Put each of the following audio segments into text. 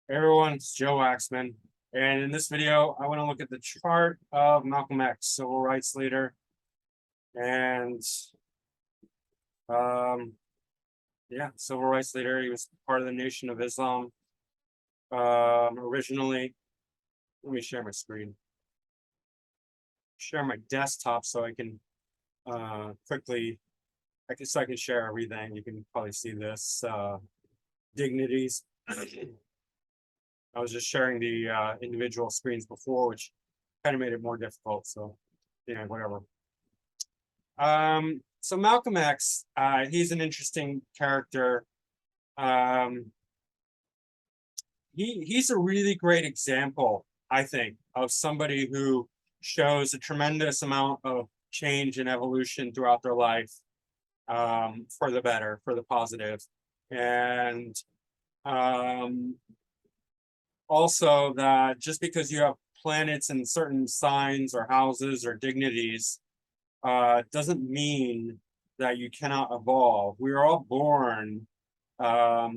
Hey everyone, it's Joe Waxman, and in this video, I want to look at the chart of Malcolm X, civil rights leader, and um, yeah, civil rights leader. He was part of the Nation of Islam originally. Let me share my screen, share my desktop, so I can quickly, so I can share everything. You can probably see this dignities. I was just sharing the individual screens before, which kind of made it more difficult. So, yeah, whatever. So Malcolm X, he's an interesting character. He's a really great example, I think, of somebody who shows a tremendous amount of change and evolution throughout their life, for the better, for the positive, and also that just because you have planets in certain signs or houses or dignities doesn't mean that you cannot evolve. We are all born. Our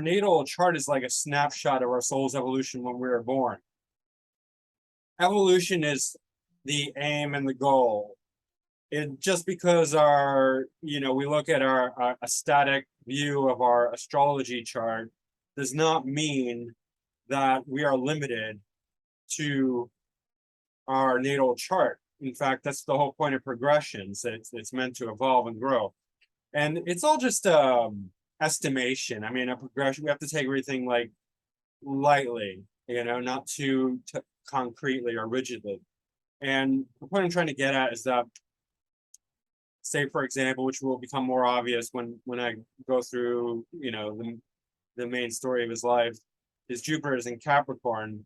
natal chart is like a snapshot of our soul's evolution when we were born. Evolution is the aim and the goal. Just because we look at a static view of our astrology chart does not mean that we are limited to our natal chart. In fact, that's the whole point of progressions. It's meant to evolve and grow. And it's all just estimation. I mean, a progression, we have to take everything like lightly, not too concretely or rigidly. And the point I'm trying to get at is that, say, for example, which will become more obvious when I go through, the main story of his life, his Jupiter is in Capricorn,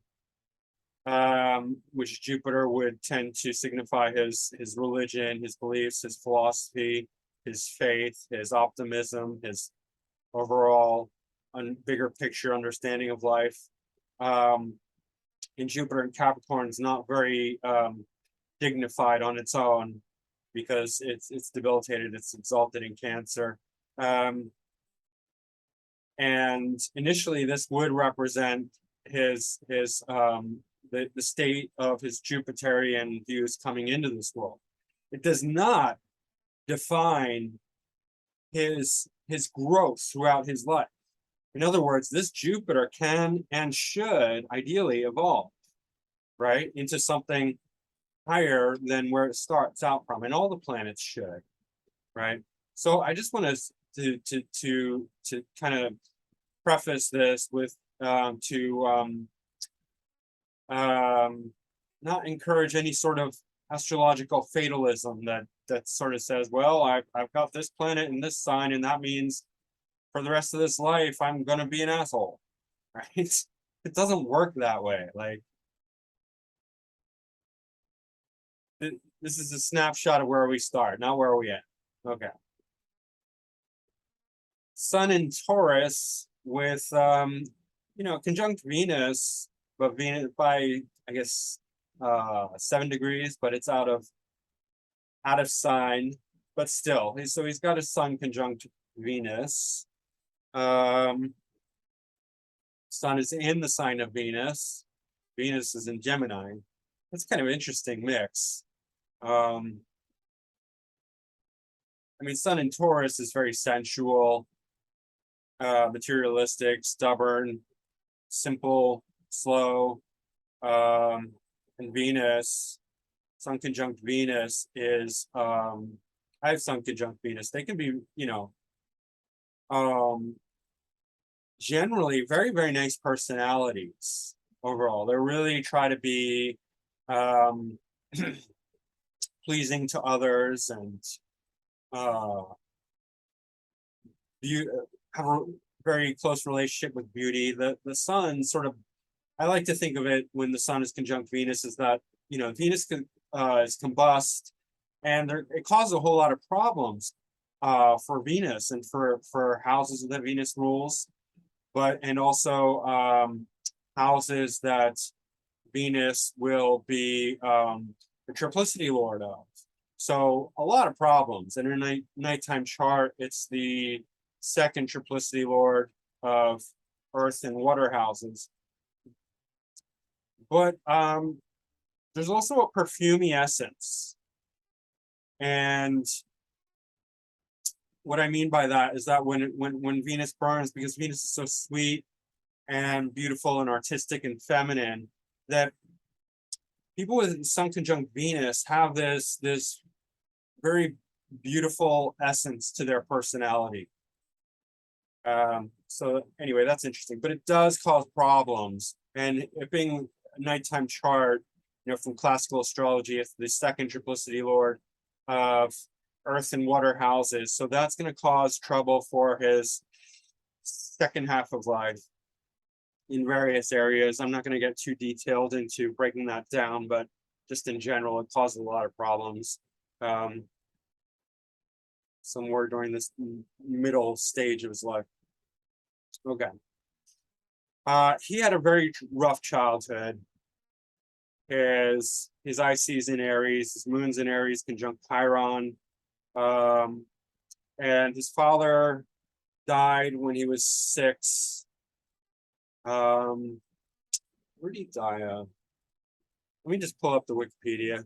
which Jupiter would tend to signify his religion, his beliefs, his philosophy, his faith, his optimism, his overall bigger picture understanding of life. In Jupiter and Capricorn is not very dignified on its own because it's debilitated, it's exalted in Cancer. And initially, this would represent the state of his Jupiterian views coming into this world. It does not define his growth throughout his life. In other words, this Jupiter can and should ideally evolve, right, into something higher than where it starts out from, and all the planets should, right? So I just want to kind of preface this with not encourage any sort of astrological fatalism that sort of says, well, I've got this planet in this sign, and that means for the rest of this life I'm gonna be an asshole, right? It doesn't work that way. Like, this is a snapshot of where we start, not where we end. Okay. Sun in Taurus with conjunct Venus, but Venus by, I guess, 7 degrees, but it's out of sign, but still. So he's got a Sun conjunct Venus. Sun is in the sign of Venus. Venus is in Gemini. That's kind of an interesting mix. I mean, Sun in Taurus is very sensual, materialistic, stubborn, simple, slow. And Venus, Sun conjunct Venus is, I have Sun conjunct Venus. They can be, generally very, very nice personalities overall. They really try to be pleasing to others and have a very close relationship with beauty. The Sun sort of, I like to think of it when the Sun is conjunct Venus is that, Venus is combust, and it causes a whole lot of problems for Venus and for houses that Venus rules, and also houses that Venus will be the triplicity lord of. So a lot of problems. And in a nighttime chart, it's the second triplicity lord of earth and water houses. But there's also a perfumey essence. And what I mean by that is that when Venus burns, because Venus is so sweet and beautiful and artistic and feminine, that people with Sun conjunct Venus have this very beautiful essence to their personality. So anyway, that's interesting, but it does cause problems. And it being a nighttime chart, you know, from classical astrology, it's the second triplicity lord of earth and water houses. So that's going to cause trouble for his second half of life in various areas. I'm not going to get too detailed into breaking that down, but just in general, it causes a lot of problems. Somewhere during this middle stage of his life. Okay. He had a very rough childhood. His IC is in Aries, his moon's in Aries, conjunct Chiron. And his father died when he was 6. Where did he die of? Let me just pull up the Wikipedia.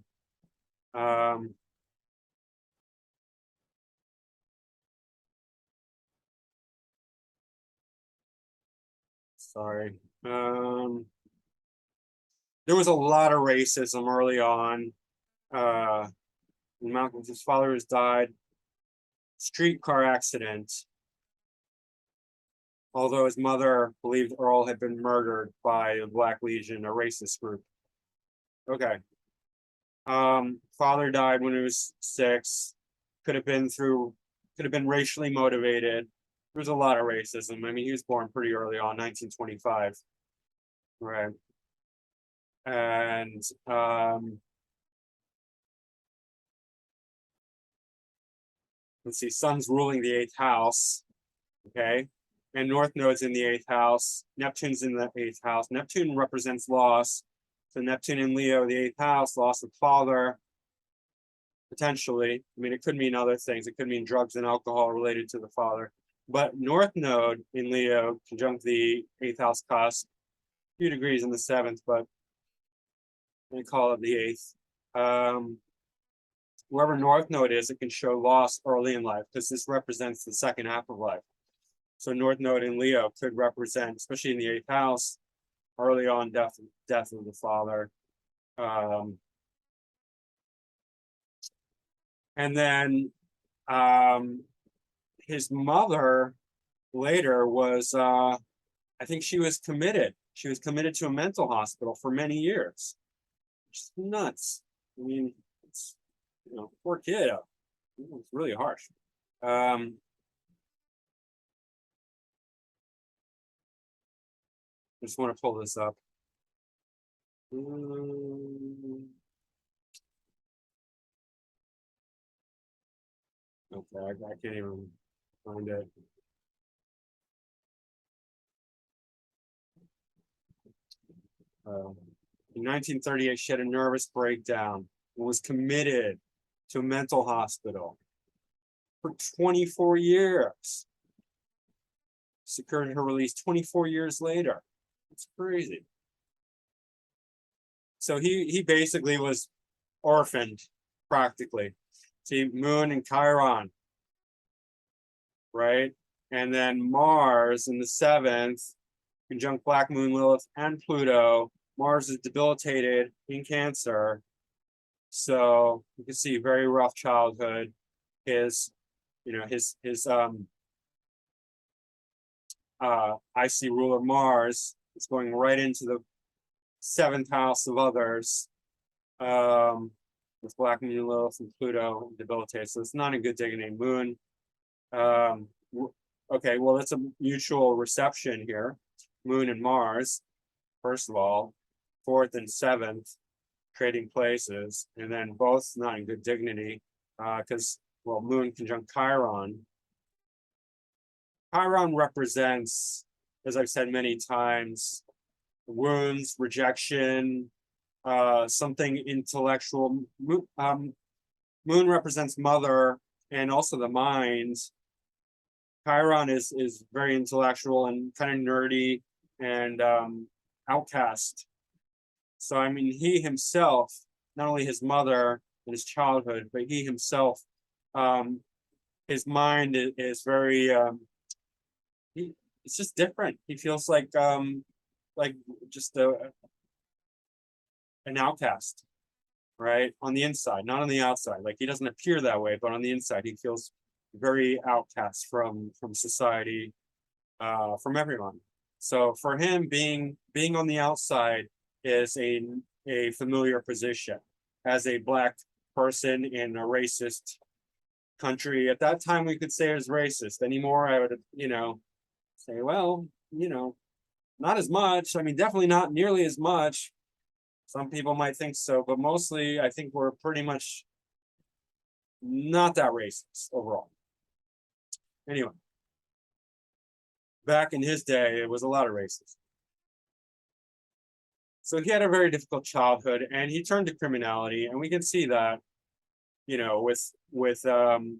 Sorry. There was a lot of racism early on. When Malcolm's father has died, streetcar accident. Although his mother believed Earl had been murdered by the Black Legion, a racist group. Okay. Father died when he was 6. Could have been racially motivated. There was a lot of racism. I mean, he was born pretty early on, 1925. Right. And let's see, Sun's ruling the 8th house. Okay. And North Node's in the 8th house. Neptune's in the 8th house. Neptune represents loss. So Neptune in Leo, the 8th house, loss of father, potentially. I mean, it could mean other things. It could mean drugs and alcohol related to the father. But North Node in Leo, conjunct the 8th house cusp, a few degrees in the 7th, but we call it the 8th. Wherever North Node is, it can show loss early in life because this represents the second half of life. So North Node in Leo could represent, especially in the 8th house, early on death of the father. And then his mother later was, I think she was committed. She was committed to a mental hospital for many years. Just nuts. I mean, it's, you know, poor kid. It's really harsh. I just want to pull this up. Okay, I can't even find it. In 1938, she had a nervous breakdown and was committed to a mental hospital for 24 years. Secured her release 24 years later. It's crazy. So he basically was orphaned, practically. See, Moon and Chiron, right? And then Mars in the 7th, conjunct Black Moon, Lilith, and Pluto. Mars is debilitated in Cancer. So you can see very rough childhood. His IC ruler Mars is going right into the 7th house of others. With Black Moon, Lilith, and Pluto debilitated. So it's not a good dignity. Moon. Okay, well, it's a mutual reception here. Moon and Mars, first of all, 4th and 7th, trading places, and then both not in good dignity, because, well, Moon conjunct Chiron. Chiron represents, as I've said many times, wounds, rejection, something intellectual. Moon represents mother and also the mind. Chiron is very intellectual and kind of nerdy and outcast. So I mean, he himself, not only his mother in his childhood, but he himself, his mind is very it's just different. He feels like just an outcast, right? On the inside, not on the outside. Like he doesn't appear that way, but on the inside, he feels very outcast from society, from everyone. So for him, being on the outside is a familiar position as a black person in a racist country. At that time, we could say it was racist. Anymore, I would, say, well, not as much. I mean, definitely not nearly as much. Some people might think so, but mostly I think we're pretty much not that racist overall. Anyway, back in his day, it was a lot of racism. So he had a very difficult childhood, and he turned to criminality, and we can see that, with the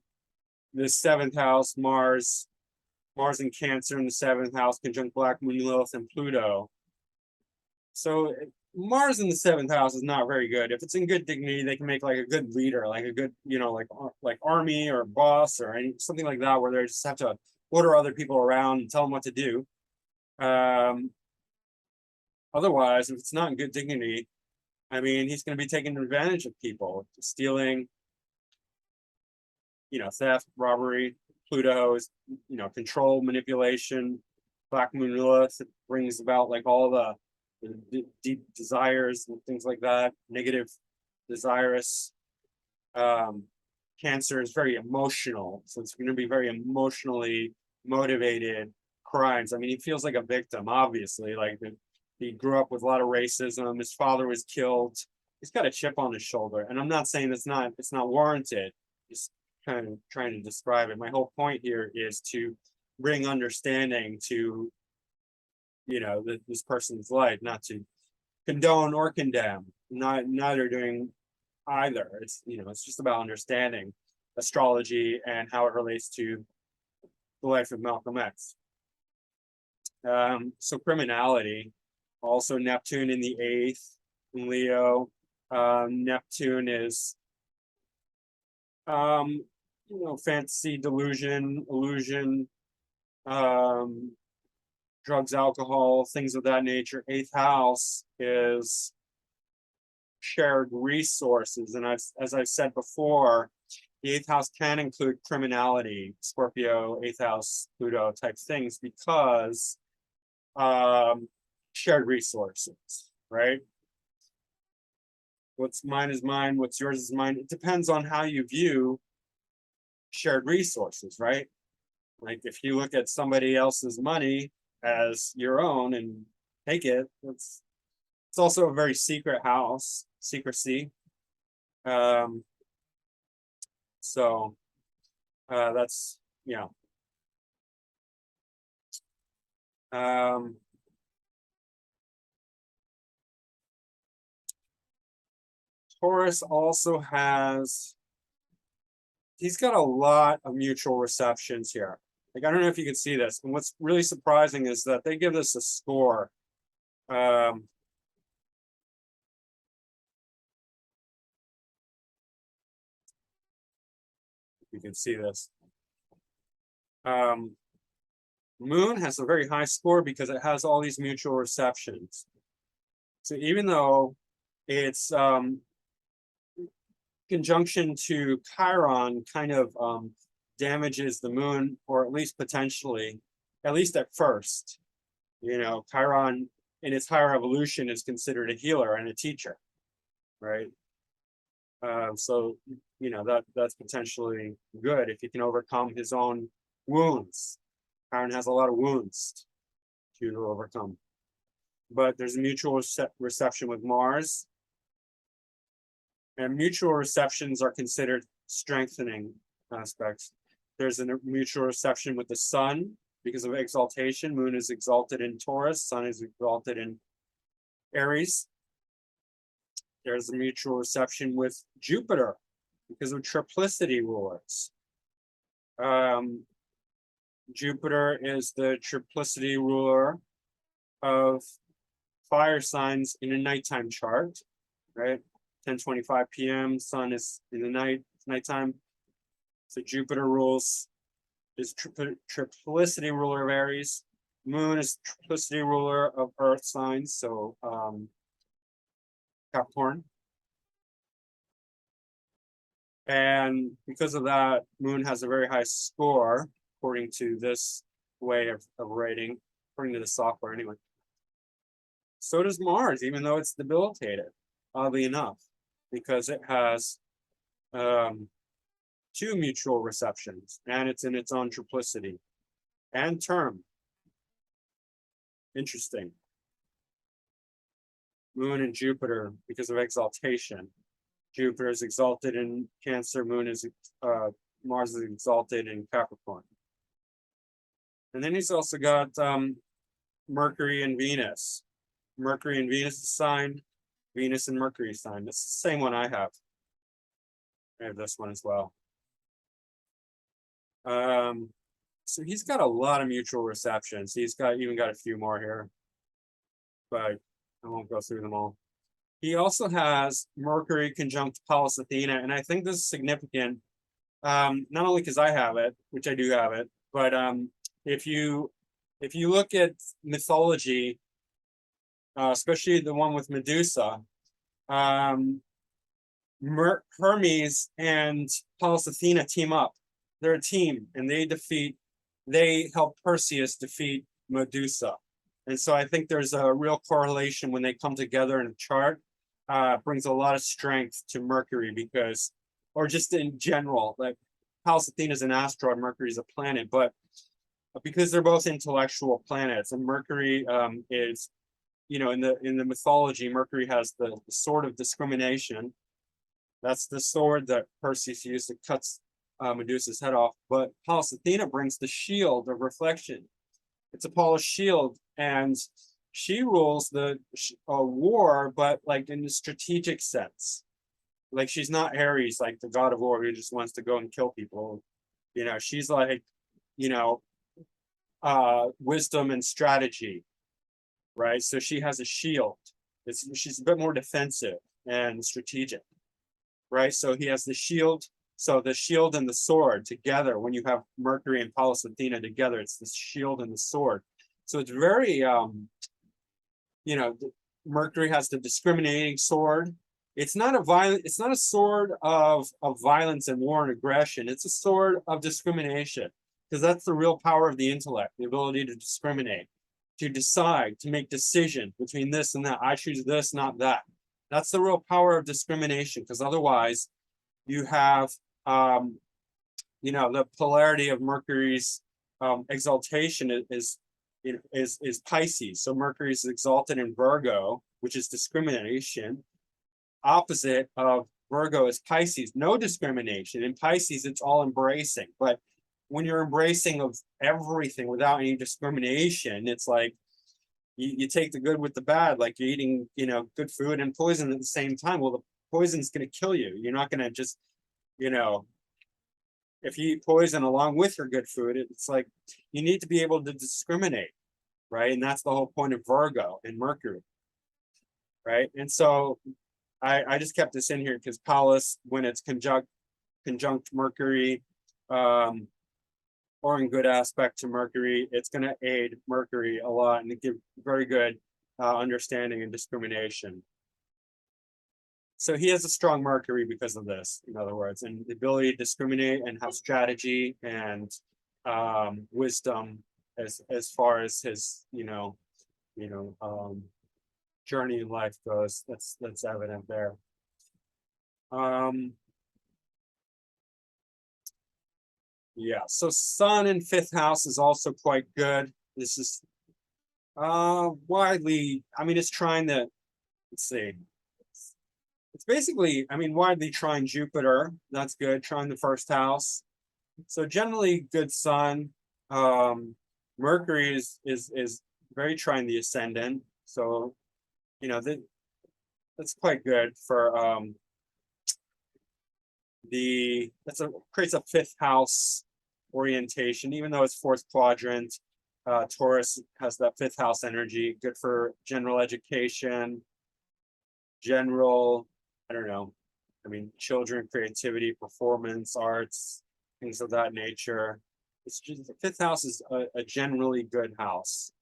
seventh house, Mars and Cancer in the seventh house, conjunct Black Moon, Lilith, and Pluto. So Mars in the seventh house is not very good. If it's in good dignity, they can make like a good leader, like a good, like army or boss or something like that, where they just have to order other people around and tell them what to do. Otherwise, if it's not in good dignity, I mean, he's going to be taking advantage of people, stealing, theft, robbery. Pluto is, control, manipulation. Black Moon Lilith brings about like all the deep desires and things like that. Negative, desirous. Cancer is very emotional, so it's going to be very emotionally motivated crimes. I mean, he feels like a victim, obviously. Like he grew up with a lot of racism. His father was killed. He's got a chip on his shoulder, and I'm not saying it's not warranted. Just kind of trying to describe it. My whole point here is to bring understanding to this person's life, not to condone or condemn. Neither doing either. It's it's just about understanding astrology and how it relates to the life of Malcolm X. So criminality, also Neptune in the 8th in Leo. Neptune is fantasy, delusion, illusion, drugs, alcohol, things of that nature. 8th house is shared resources. And as I've said before, the 8th house can include criminality, Scorpio, 8th house, Pluto type things, because shared resources, right? What's mine is mine, what's yours is mine. It depends on how you view shared resources, right? Like if you look at somebody else's money as your own and take it, it's also a very secret house, secrecy. So that's Taurus also he's got a lot of mutual receptions here. Like, I don't know if you can see this. And what's really surprising is that they give us a score. You can see this. Moon has a very high score because it has all these mutual receptions. So even though it's conjunction to Chiron kind of damages the moon, or at least potentially, at least at first, Chiron in its higher evolution is considered a healer and a teacher, right? So that's potentially good if he can overcome his own wounds. Chiron has a lot of wounds to overcome, but there's a mutual reception with Mars, and mutual receptions are considered strengthening aspects. There's a mutual reception with the sun because of exaltation. Moon is exalted in Taurus, sun is exalted in Aries. There's a mutual reception with Jupiter because of triplicity rulers. Jupiter is the triplicity ruler of fire signs in a nighttime chart, right? 10:25 p.m. Sun is in the nighttime. So Jupiter rules is triplicity ruler of Aries. Moon is triplicity ruler of Earth signs, so Capricorn. And because of that, Moon has a very high score, according to this way of rating, according to the software anyway. So does Mars, even though it's debilitated, oddly enough, because it has two mutual receptions, and it's in its own triplicity and term. Interesting. Moon and Jupiter, because of exaltation. Jupiter is exalted in Cancer, Mars is exalted in Capricorn. And then he's also got Mercury and Venus. Mercury and Venus sign, Venus and Mercury sign. That's the same one I have. I have this one as well. So he's got a lot of mutual receptions. He's even got a few more here, but I won't go through them all. He also has Mercury conjunct Pallas Athena, and I think this is significant, not only because I have it, which I do have it, but if you look at mythology, especially the one with Medusa, Hermes and Pallas Athena team up. They're a team, and they help Perseus defeat Medusa. And so I think there's a real correlation when they come together in a chart. Brings a lot of strength to Mercury because, or just in general, like Pallas Athena is an asteroid, Mercury is a planet, but because they're both intellectual planets, and Mercury is, in the mythology, Mercury has the sword of discrimination. That's the sword that Perseus used to cut Medusa's head off. But Pallas Athena brings the shield of reflection. It's Apollo's shield, and she rules the war, but like in a strategic sense. Like she's not Ares, like the god of war who just wants to go and kill people. She's like, wisdom and strategy, right? So she has a shield. She's a bit more defensive and strategic, right? So he has the shield. So the shield and the sword together, when you have Mercury and Pallas Athena together, it's the shield and the sword. So it's very, Mercury has the discriminating sword. It's not a sword of violence and war and aggression. It's a sword of discrimination, because that's the real power of the intellect, the ability to discriminate, to decide, to make decisions between this and that. I choose this, not that. That's the real power of discrimination, because otherwise you have, the polarity of Mercury's exaltation is Pisces. So Mercury is exalted in Virgo, which is discrimination. Opposite of Virgo is Pisces, no discrimination. In Pisces, it's all embracing. But when you're embracing of everything without any discrimination, it's like you take the good with the bad, like you're eating, good food and poison at the same time. Well, the poison's going to kill you. You're not going to just, if you eat poison along with your good food, it's like you need to be able to discriminate, right? And that's the whole point of Virgo and Mercury, right? And so I just kept this in here because Pallas, when it's conjunct Mercury, or in good aspect to Mercury, it's going to aid Mercury a lot and give very good understanding and discrimination. So he has a strong Mercury because of this, in other words, and the ability to discriminate and have strategy and wisdom as far as his, journey in life goes. That's evident there. Yeah, so Sun in 5th house is also quite good. This is widely, it's trying to, let's see. It's basically, widely trying Jupiter. That's good. Trying the 1st house. So generally good Sun. Mercury is very trying the ascendant. So, that's quite good for creates a 5th house orientation, even though it's fourth quadrant. Taurus has that fifth house energy, good for general education, general, I don't know, I mean, children, creativity, performance, arts, things of that nature. It's just the fifth house is a generally good house.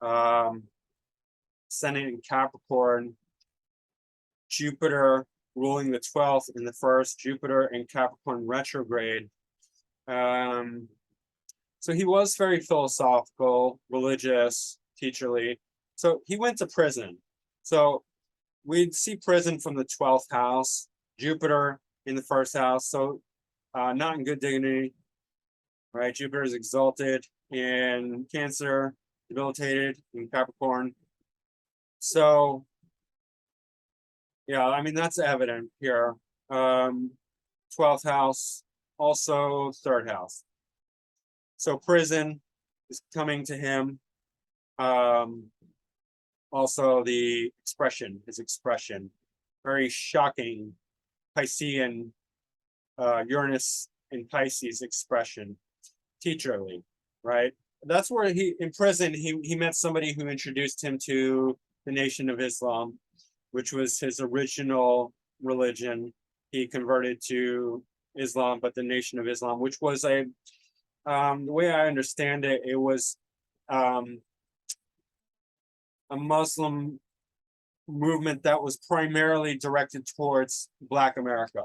Ascendant in Capricorn, Jupiter ruling the 12th in the first, Jupiter in Capricorn retrograde. So he was very philosophical, religious, teacherly. So he went to prison. So we'd see prison from the 12th house, Jupiter in the first house. So not in good dignity, right? Jupiter is exalted in Cancer, debilitated in Capricorn. So, yeah, I mean, that's evident here. 12th house, also third house. So prison is coming to him. Also the expression, his expression, very shocking Piscean, Uranus in Pisces expression, teacherly, right? That's where in prison, he met somebody who introduced him to the Nation of Islam, which was his original religion. He converted to Islam, but the Nation of Islam, which was the way I understand it, it was a Muslim movement that was primarily directed towards Black America.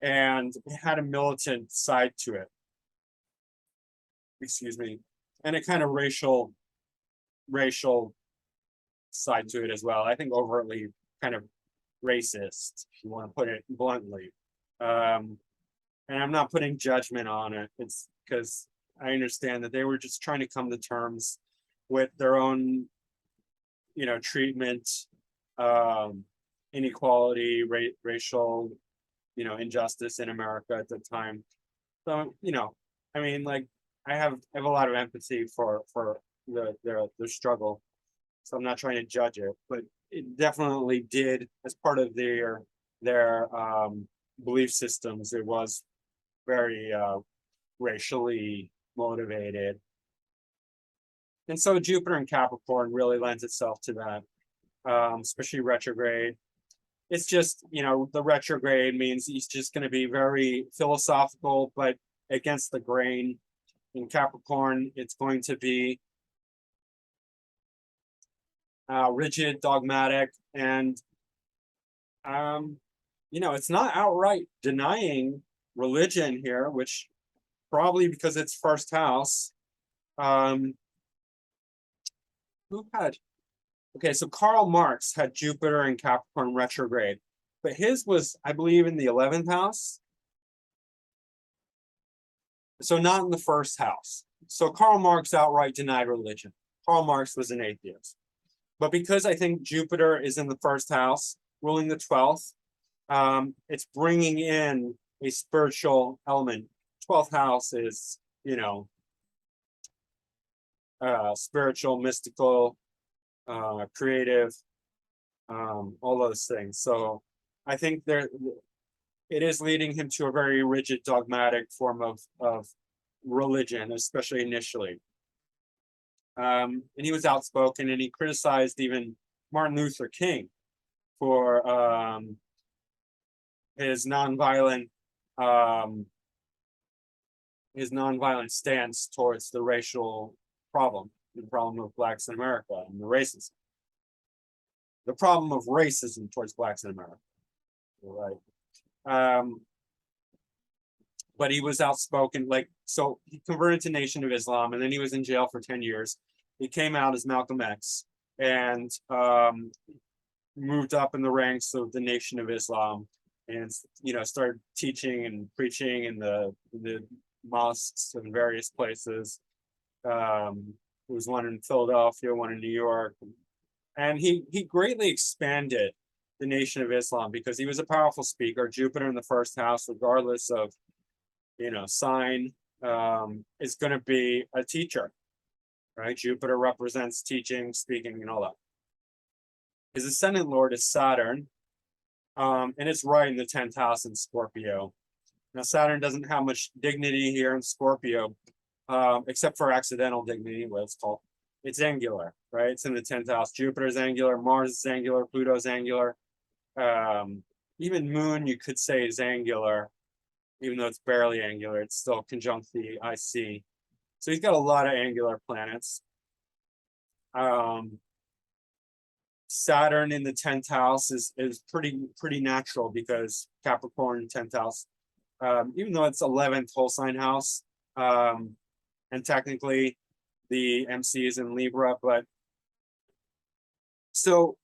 And it had a militant side to it. Excuse me. And a kind of racial side to it as well. I think overtly kind of racist, if you want to put it bluntly. And I'm not putting judgment on it. It's because I understand that they were just trying to come to terms with their own, treatment, inequality, racial, injustice in America at the time. So, I mean, like, I have a lot of empathy for their struggle. So I'm not trying to judge it, but it definitely did, as part of their belief systems, it was very racially motivated. And so Jupiter in Capricorn really lends itself to that, especially retrograde. It's just, the retrograde means he's just going to be very philosophical, but against the grain. In Capricorn, it's going to be rigid, dogmatic, and, it's not outright denying religion here, which probably because it's first house. Okay, so Karl Marx had Jupiter and Capricorn retrograde, but his was, I believe, in the 11th house. So not in the first house. So Karl Marx outright denied religion. Karl Marx was an atheist. But because I think Jupiter is in the first house, ruling the 12th, it's bringing in a spiritual element. 12th house is, spiritual, mystical, creative, all those things. So I think it is leading him to a very rigid, dogmatic form of religion, especially initially. And he was outspoken, and he criticized even Martin Luther King for his nonviolent stance towards the racial problem, the problem of Blacks in America, and the racism. The problem of racism towards Blacks in America, right? But he was outspoken, so he converted to Nation of Islam, and then he was in jail for 10 years. He came out as Malcom X and moved up in the ranks of the Nation of Islam, and started teaching and preaching in the mosques in various places. There was one in Philadelphia, one in New York, and he greatly expanded the Nation of Islam because he was a powerful speaker. Jupiter in the first house, regardless of sign, is going to be a teacher, right? Jupiter represents teaching, speaking, and all that. His ascendant lord is Saturn, and it's right in the 10th house in Scorpio. Now, Saturn doesn't have much dignity here in Scorpio, except for accidental dignity, what it's called. It's angular, right? It's in the 10th house. Jupiter's angular, Mars is angular, Pluto's angular. Even Moon, you could say, is angular, even though it's barely angular. It's still conjunct the IC. So he's got a lot of angular planets. Saturn in the 10th house is pretty natural because Capricorn 10th house, even though it's 11th whole sign house, and technically the MC is in Libra, but so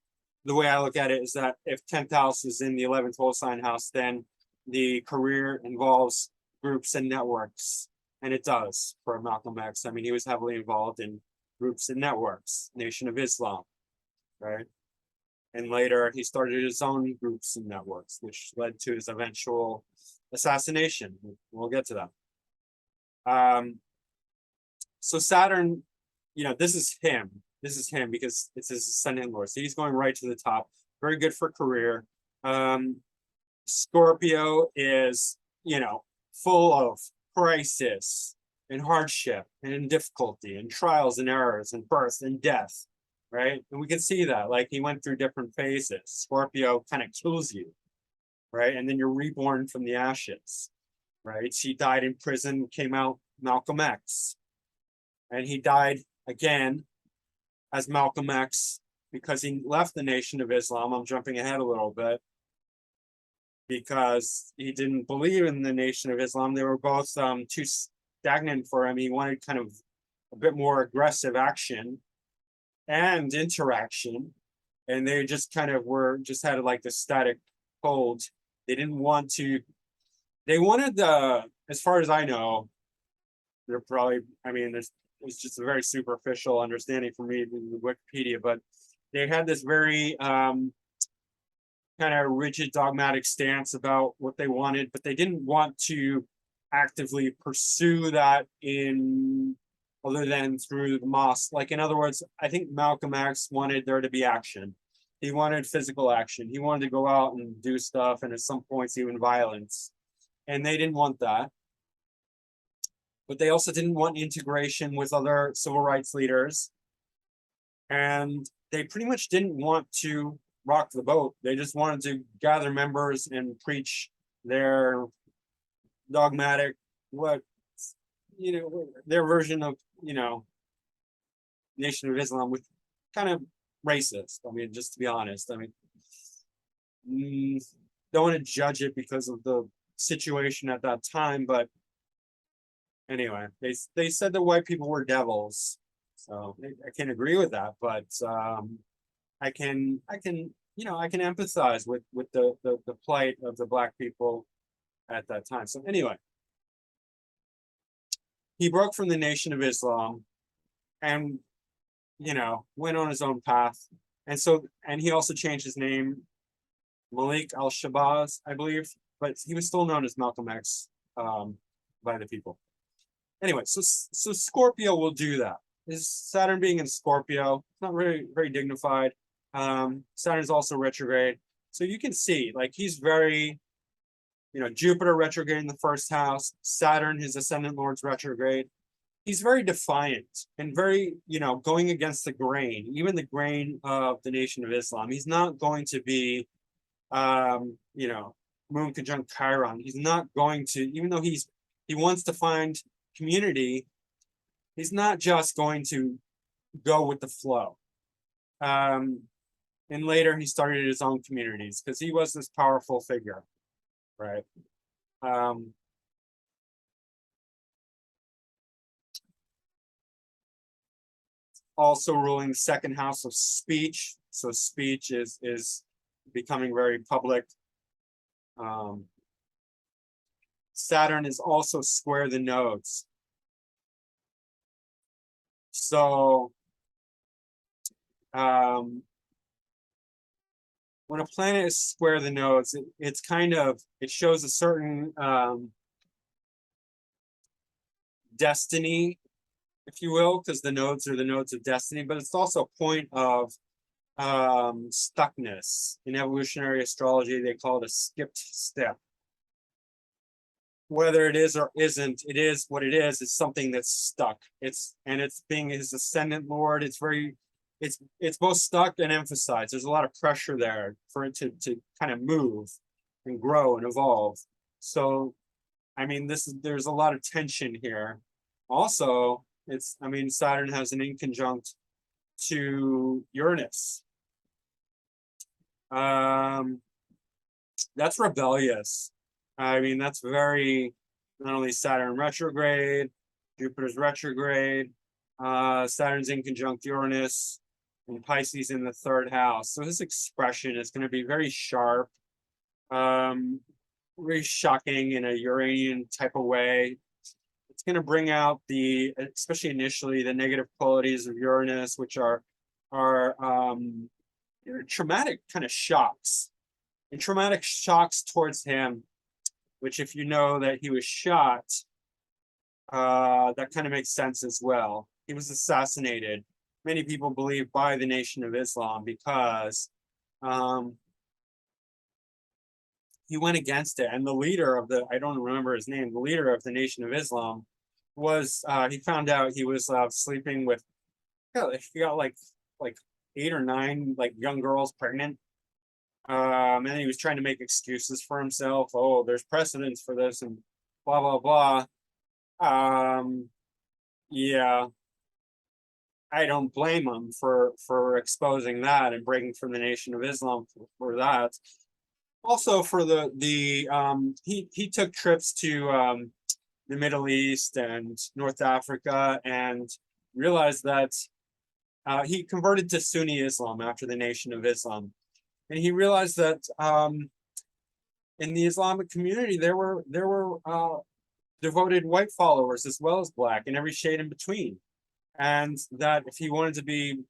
the way I look at it is that if 10th house is in the 11th whole sign house, then the career involves groups and networks, and it does for Malcolm X. I mean, he was heavily involved in groups and networks, Nation of Islam, right? And later he started his own groups and networks, which led to his eventual assassination. We'll get to that. So Saturn, this is him. This is him because it's his ascendant lord. So he's going right to the top. Very good for career. Scorpio is, full of crisis and hardship and difficulty and trials and errors and birth and death, right? And we can see that, like, he went through different phases. Scorpio kind of kills you, right? And then you're reborn from the ashes, right? He died in prison, came out Malcolm X. And he died again as Malcolm X because he left the Nation of Islam. I'm jumping ahead a little bit because he didn't believe in the Nation of Islam. They were both too stagnant for him. He wanted kind of a bit more aggressive action and interaction. And they just kind of had like the static hold. They didn't want to, they wanted as far as I know, they're probably, it's just a very superficial understanding for me in Wikipedia, but they had this very kind of rigid dogmatic stance about what they wanted, but they didn't want to actively pursue that other than through the mosque. Like, in other words, I think Malcolm X wanted there to be action. He wanted physical action. He wanted to go out and do stuff, and at some points even violence. And they didn't want that. But they also didn't want integration with other civil rights leaders. And they pretty much didn't want to rock the boat. They just wanted to gather members and preach their dogmatic, their version of, Nation of Islam, with kind of racist. Just to be honest, don't want to judge it because of the situation at that time, but anyway, they said that white people were devils. So I can agree with that, but I can empathize with the plight of the black people at that time. So anyway, he broke from the Nation of Islam and went on his own path. And he also changed his name, Malik el-Shabazz, I believe, but he was still known as Malcolm X by the people. Anyway, so Scorpio will do that. His Saturn being in Scorpio, not very, very dignified. Saturn is also retrograde. So you can see, like, he's very, Jupiter retrograde in the first house, Saturn, his ascendant lord's retrograde. He's very defiant and very, going against the grain, even the grain of the Nation of Islam. He's not going to be, Moon conjunct Chiron. He's not going to, even though he wants to find community, he's not just going to go with the flow. And later he started his own communities because he was this powerful figure, right? Also ruling the second house of speech. So speech is becoming very public. Saturn is also square the nodes. So when a planet is square the nodes, it shows a certain destiny, if you will, because the nodes are the nodes of destiny, but it's also a point of stuckness. In evolutionary astrology, they call it a skipped step. whether it is or isn't, it is what it is. It's something that's stuck. It's being his ascendant lord. It's both stuck and emphasized. There's a lot of pressure there for it to kind of move and grow and evolve. So, I mean, there's a lot of tension here. Also, Saturn has an inconjunct to Uranus. That's rebellious. I mean, that's very, not only Saturn retrograde, Jupiter's retrograde, Saturn's inconjunct Uranus, and Pisces in the third house. So his expression is going to be very sharp, very shocking in a Uranian type of way. It's going to bring out especially initially, the negative qualities of Uranus, which are traumatic kind of shocks. And traumatic shocks towards him, which if you know that he was shot, that kind of makes sense as well. He was assassinated, many people believe, by the Nation of Islam because he went against it. And the leader of I don't remember his name, the leader of the Nation of Islam was, he found out he was sleeping with, he got like 8 or 9 like young girls pregnant. And he was trying to make excuses for himself. Oh, there's precedence for this and blah, blah, blah. Yeah, I don't blame him for exposing that and breaking from the Nation of Islam for that. Also for he took trips to the Middle East and North Africa and realized that he converted to Sunni Islam after the Nation of Islam. And he realized that in the Islamic community, there were devoted white followers as well as black and every shade in between. And that if he wanted to be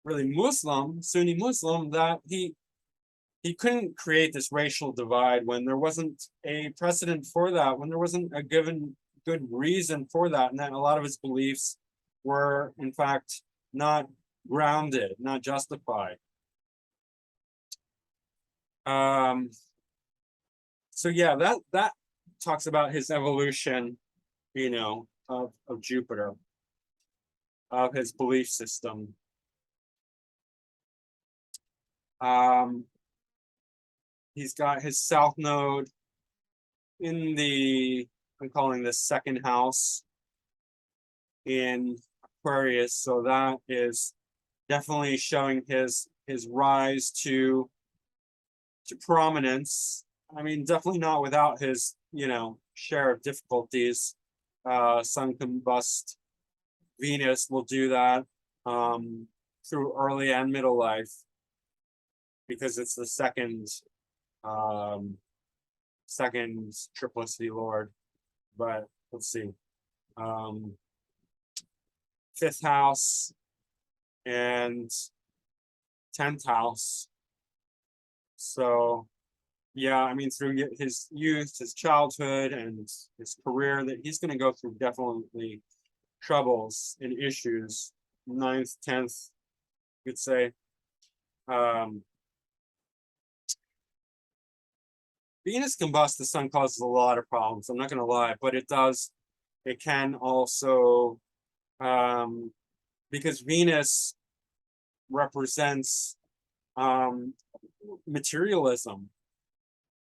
really Muslim, Sunni Muslim, that he couldn't create this racial divide when there wasn't a precedent for that, when there wasn't a given good reason for that, and that a lot of his beliefs were, in fact, not grounded, not justified. So yeah, that talks about his evolution, of Jupiter, of his belief system. He's got his south node in I'm calling this second house in Aquarius. So that is definitely showing his rise to prominence. I mean, definitely not without his, share of difficulties. Sun combust Venus will do that through early and middle life because it's the second triplicity lord. But let's see, 5th house and 10th house. So yeah, I mean, through his youth, his childhood, and his career, that he's going to go through definitely troubles and issues. 9th, 10th, you could say. Venus combust the sun causes a lot of problems. I'm not going to lie, but it can also, because Venus represents materialism,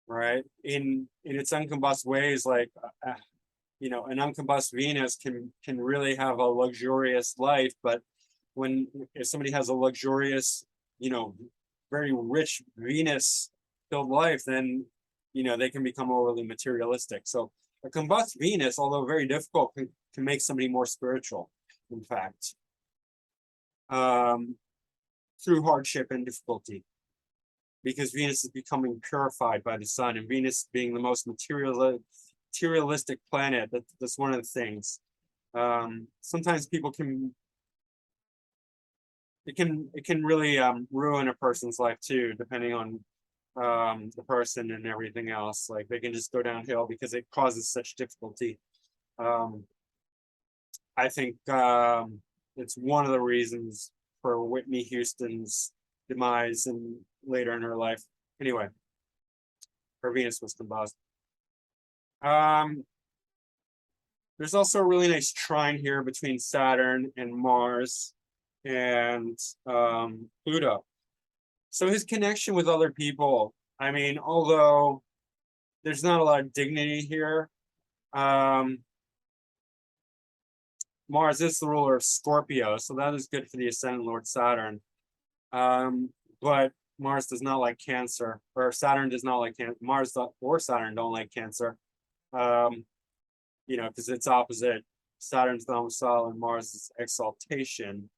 right? In its uncombust ways, like an uncombust Venus can really have a luxurious life, but if somebody has a luxurious, very rich Venus filled life, then they can become overly materialistic. So a combust Venus, although very difficult, can make somebody more spiritual, in fact, through hardship and difficulty, because Venus is becoming purified by the sun, and Venus being the most materialistic planet, that's one of the things. Sometimes people it can really ruin a person's life too, depending on the person and everything else. Like they can just go downhill because it causes such difficulty. I think it's one of the reasons for Whitney Houston's demise and later in her life. Anyway, her Venus was combust. Um, there's also a really nice trine here between Saturn and Mars and Pluto. So his connection with other people, I mean, although there's not a lot of dignity here, um, Mars is the ruler of Scorpio, so that is good for the ascendant Lord Saturn. But Mars does not like Cancer, or Saturn does not like Cancer. Mars or Saturn don't like Cancer. Um, because it's opposite. Saturn's domicile and Mars is exaltation.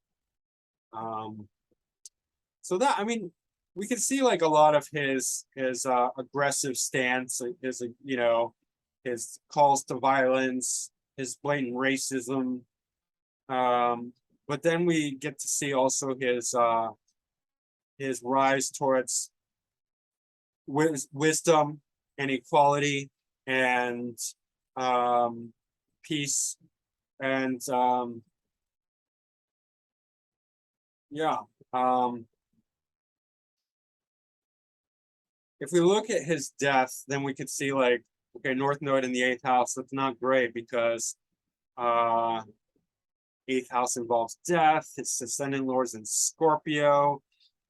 So that, I mean, we can see like a lot of his aggressive stance, his calls to violence, his blatant racism. But then we get to see also his rise towards wisdom and equality and peace and yeah. If we look at his death, then we could see like, okay, North Node in the 8th house, that's not great because 8th house involves death. His ascendant lord's in Scorpio.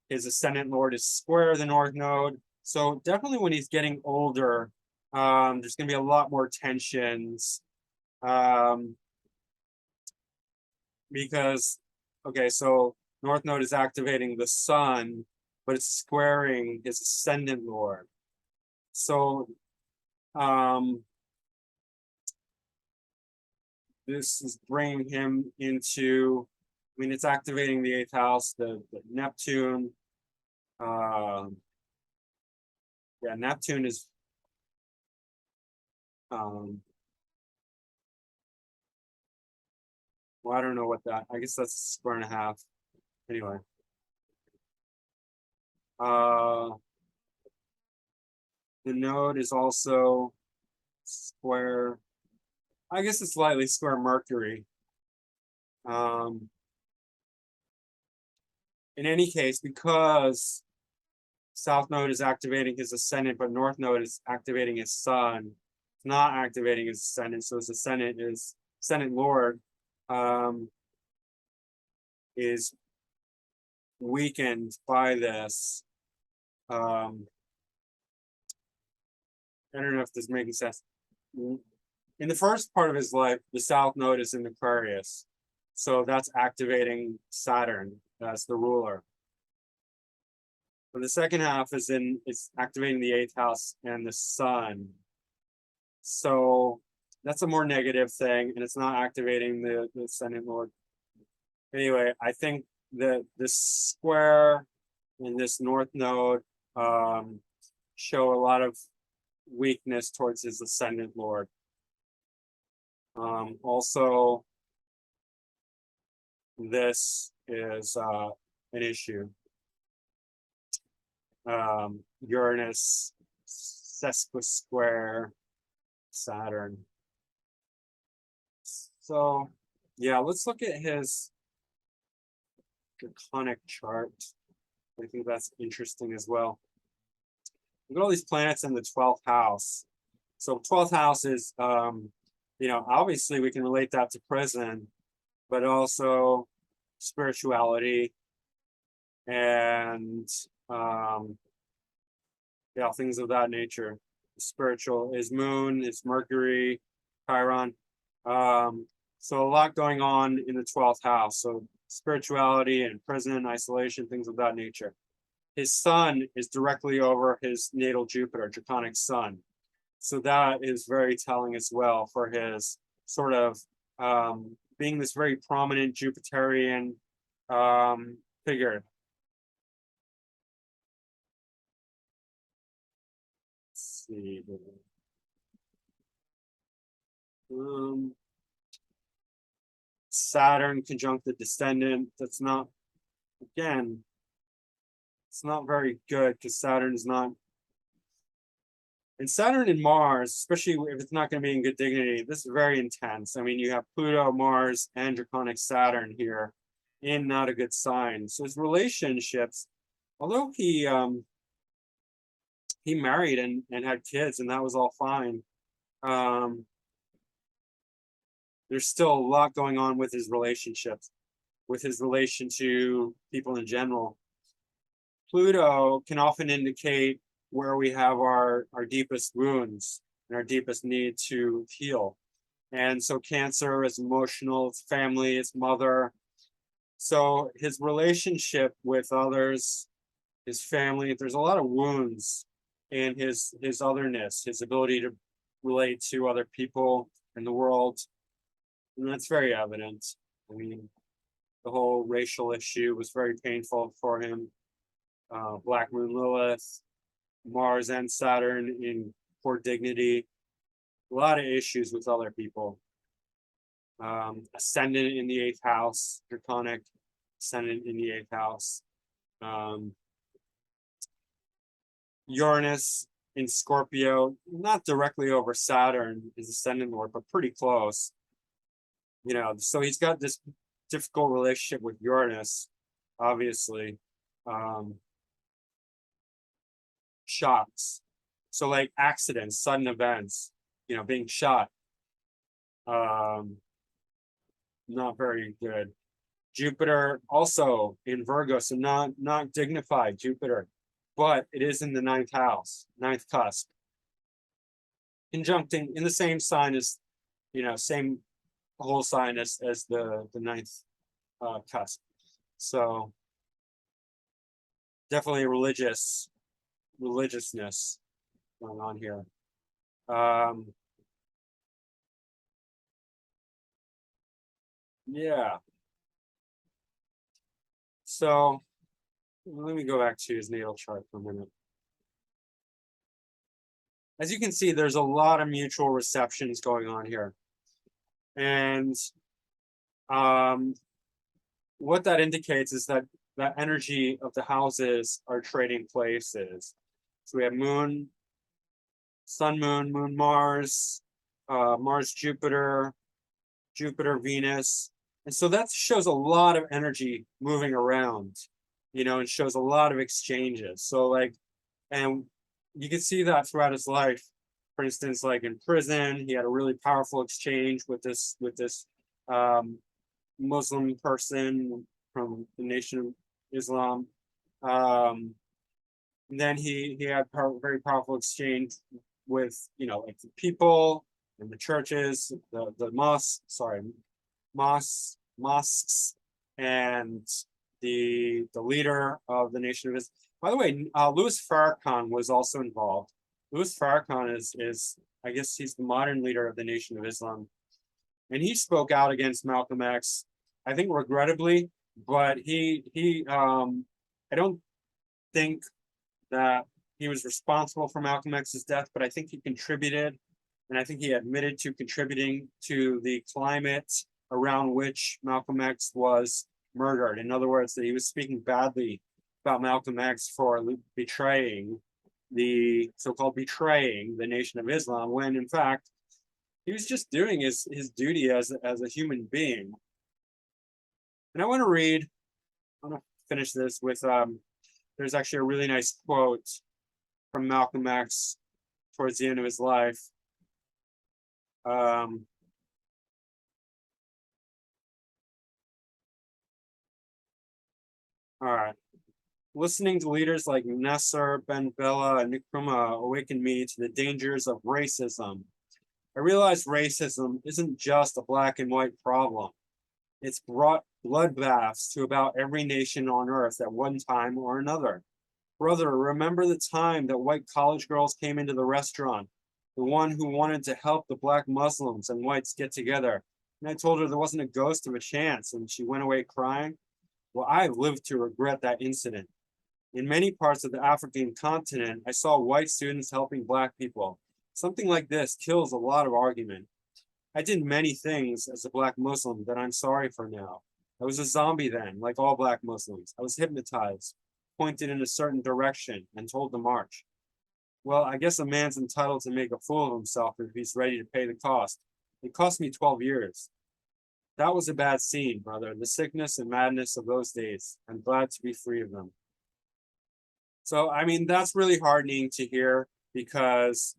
His ascendant lord is square the North Node. So definitely when he's getting older, there's gonna be a lot more tensions. Because, okay, so North Node is activating the sun, but it's squaring his ascendant lord. So this is bringing him into, I mean, it's activating the 8th house, the Neptune. Yeah, Neptune is well, I don't know what that, I guess that's square and a half. Anyway. The node is also square, I guess it's slightly square Mercury. In any case, because South Node is activating his ascendant, but North Node is activating his sun, it's not activating his ascendant, so his ascendant Lord is weakened by this. I don't know if this is making sense. In the first part of his life, the South Node is in Aquarius. So that's activating Saturn as the ruler. But the second half it's activating the 8th house and the sun. So that's a more negative thing, and it's not activating the ascendant lord. Anyway, I think that this square and this North Node show a lot of weakness towards his ascendant lord. Also, this is an issue. Uranus sesquisquare Saturn. So yeah, let's look at his draconic chart. I think that's interesting as well. Look at all these planets in the 12th house. So 12th house is, obviously we can relate that to prison, but also spirituality and things of that nature. Spiritual is Moon, is Mercury, Chiron. So a lot going on in the 12th house. So spirituality and prison, isolation, things of that nature. His sun is directly over his natal Jupiter, draconic sun. So that is very telling as well for his sort of being this very prominent Jupiterian figure. Let's see. Saturn conjunct the descendant. That's not, again, it's not very good because Saturn is not. And Saturn and Mars, especially if it's not going to be in good dignity, this is very intense. I mean, you have Pluto, Mars, and draconic Saturn here in not a good sign. So his relationships, although he married and had kids, and that was all fine. There's still a lot going on with his relationships, with his relation to people in general. Pluto can often indicate where we have our deepest wounds and our deepest need to heal. And so Cancer is emotional, it's family, it's mother. So his relationship with others, his family, there's a lot of wounds in his otherness, his ability to relate to other people in the world. And that's very evident. I mean, the whole racial issue was very painful for him. Black Moon Lilith, Mars and Saturn in poor dignity, a lot of issues with other people. Ascendant in the 8th house, draconic ascendant in the 8th house. Uranus in Scorpio, not directly over Saturn, his ascendant lord, but pretty close. You know, so he's got this difficult relationship with Uranus, obviously. Shocks. So like accidents, sudden events, you know, being shot. Not very good. Jupiter also in Virgo, so not dignified Jupiter, but it is in the 9th house, 9th cusp. Conjuncting in the same sign as, you know, same whole sign as the 9th cusp. So definitely religiousness going on here. Yeah. So let me go back to his natal chart for a minute. As you can see, there's a lot of mutual receptions going on here. And what that indicates is that the energy of the houses are trading places. So we have Moon, Sun, Moon, Moon, Mars, Mars, Jupiter, Jupiter, Venus. And so that shows a lot of energy moving around, you know, and shows a lot of exchanges. So like, and you can see that throughout his life. For instance, like in prison, he had a really powerful exchange with this Muslim person from the Nation of Islam. And then he had very powerful exchange with, you know, like the people and the churches, the mosques, and the leader of the Nation of Islam. By the way, Louis Farrakhan was also involved. Louis Farrakhan is I guess he's the modern leader of the Nation of Islam, and he spoke out against Malcolm X. I think regrettably, but I don't think that he was responsible for Malcolm X's death, but I think he contributed, and I think he admitted to contributing to the climate around which Malcolm X was murdered. In other words, that he was speaking badly about Malcolm X for betraying the so-called betraying the Nation of Islam, when in fact he was just doing his duty as a human being. And I want to finish this with there's actually a really nice quote from Malcolm X towards the end of his life. All right. Listening to leaders like Nasser, Ben Bella, and Nkrumah awakened me to the dangers of racism. I realized racism isn't just a black and white problem. It's brought bloodbaths to about every nation on earth at one time or another. Brother, remember the time that white college girls came into the restaurant, the one who wanted to help the black Muslims and whites get together. And I told her there wasn't a ghost of a chance, and she went away crying. Well, I've lived to regret that incident. In many parts of the African continent, I saw white students helping black people. Something like this kills a lot of argument. I did many things as a black Muslim that I'm sorry for now. I was a zombie then, like all black Muslims. I was hypnotized, pointed in a certain direction, and told to march. Well, I guess a man's entitled to make a fool of himself if he's ready to pay the cost. It cost me 12 years. That was a bad scene, brother. The sickness and madness of those days. I'm glad to be free of them. So, I mean, that's really heartening to hear because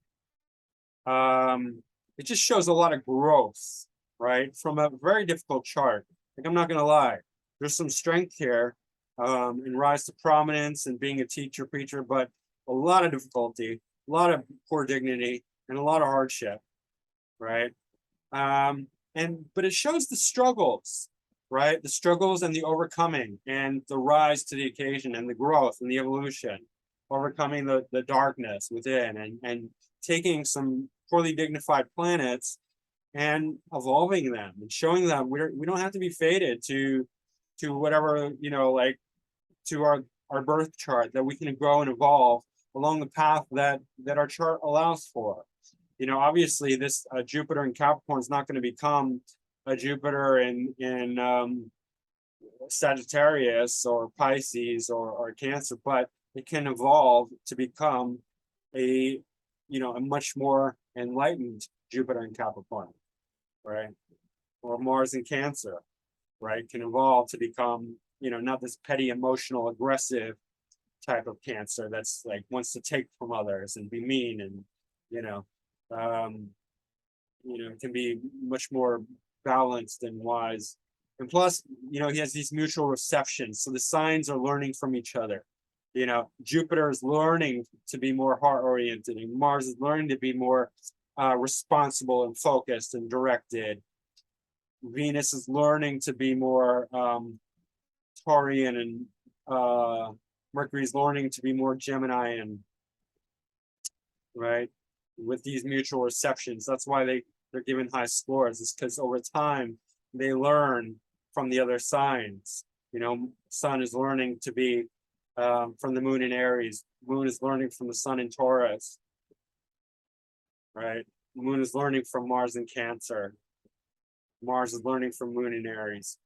it just shows a lot of growth, right? From a very difficult chart. Like, I'm not gonna lie, there's some strength here, and rise to prominence and being a teacher, preacher, but a lot of difficulty, a lot of poor dignity, and a lot of hardship, right? But it shows the struggles, right? The struggles and the overcoming and the rise to the occasion and the growth and the evolution, overcoming the darkness within and taking some poorly dignified planets and evolving them and showing them we don't have to be fated to whatever, like to our birth chart, that we can grow and evolve along the path that our chart allows for. Obviously this Jupiter in Capricorn is not going to become a Jupiter in Sagittarius or Pisces or Cancer, but it can evolve to become a much more enlightened Jupiter in Capricorn, right? Or Mars in Cancer, right? Can evolve to become, not this petty, emotional, aggressive type of Cancer that's like wants to take from others and be mean and, can be much more balanced and wise. And plus, he has these mutual receptions. So the signs are learning from each other. Jupiter is learning to be more heart-oriented, and Mars is learning to be more responsible and focused and directed. Venus is learning to be more Taurian, and Mercury is learning to be more Geminian, right? With these mutual receptions. That's why they're given high scores, is because over time they learn from the other signs. Sun is learning to be from the moon in Aries. Moon is learning from the sun in Taurus, right? Moon is learning from Mars in Cancer. Mars is learning from Moon in Aries.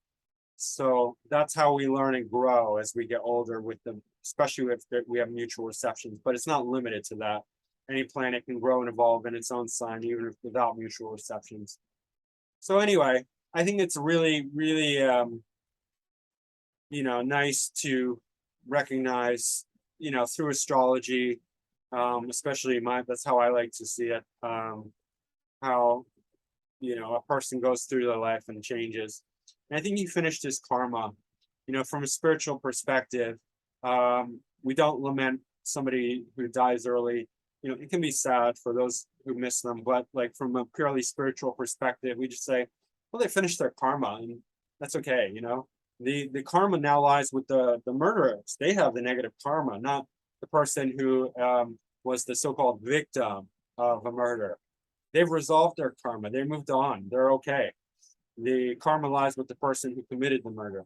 So that's how we learn and grow as we get older with them, especially if we have mutual receptions, but it's not limited to that. Any planet can grow and evolve in its own sign, even if without mutual receptions. So anyway, I think it's really, really, nice to recognize, through astrology, especially that's how I like to see it, how, a person goes through their life and changes. And I think he finished his karma, from a spiritual perspective. We don't lament somebody who dies early. It can be sad for those who miss them, but like from a purely spiritual perspective, we just say, well, they finished their karma, and that's okay. The karma now lies with the murderers. They have the negative karma, not the person who was the so-called victim of a murder. They've resolved their karma. They moved on. They're okay. The karma lies with the person who committed the murder.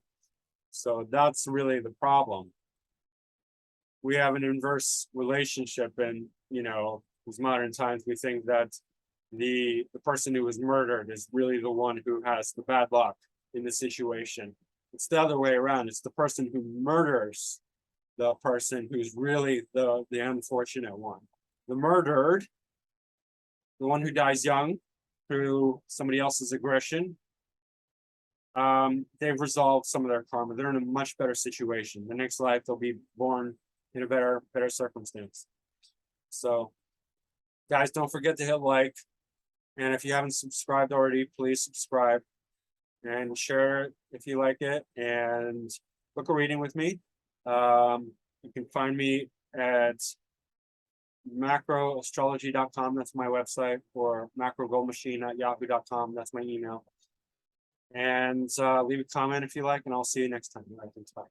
So that's really the problem. We have an inverse relationship, and these modern times, we think that the person who was murdered is really the one who has the bad luck in the situation. It's the other way around. It's the person who murders the person who's really the unfortunate one. The murdered, the one who dies young through somebody else's aggression, they've resolved some of their karma. They're in a much better situation. The next life, they'll be born in a better circumstance. So, guys, don't forget to hit like. And if you haven't subscribed already, please subscribe and share it if you like it. And book a reading with me. You can find me at macroastrology.com. That's my website, or macrogoldmachine@yahoo.com. That's my email. And leave a comment if you like, and I'll see you next time. Bye.